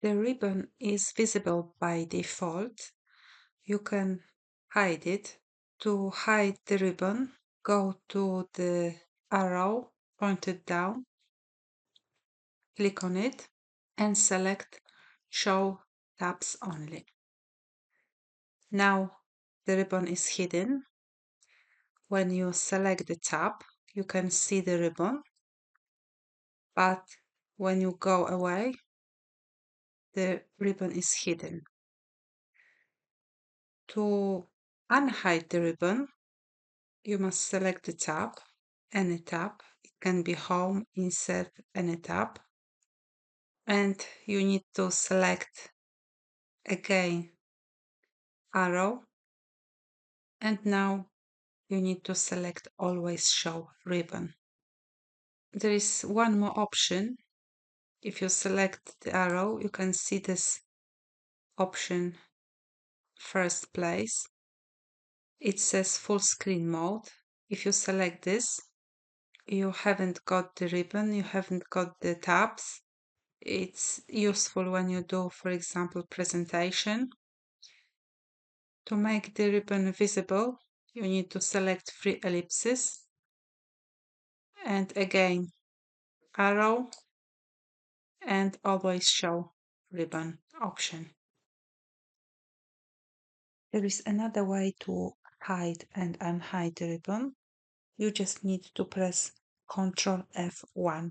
The ribbon is visible by default. You can hide it. To hide the ribbon, go to the arrow pointed down, click on it, and select Show Tabs Only. Now the ribbon is hidden. When you select the tab, you can see the ribbon, but when you go away, the ribbon is hidden. To unhide the ribbon, you must select the tab, any tab. It can be Home, Insert, any tab. And you need to select again arrow. And now you need to select Always Show Ribbon. There is one more option. If you select the arrow, you can see this option first place. It says full screen mode. If you select this, you haven't got the ribbon, you haven't got the tabs. It's useful when you do, for example, presentation. To make the ribbon visible, you need to select 3 ellipses and again arrow and always show ribbon option. There is another way to hide and unhide the ribbon. You just need to press Ctrl F1.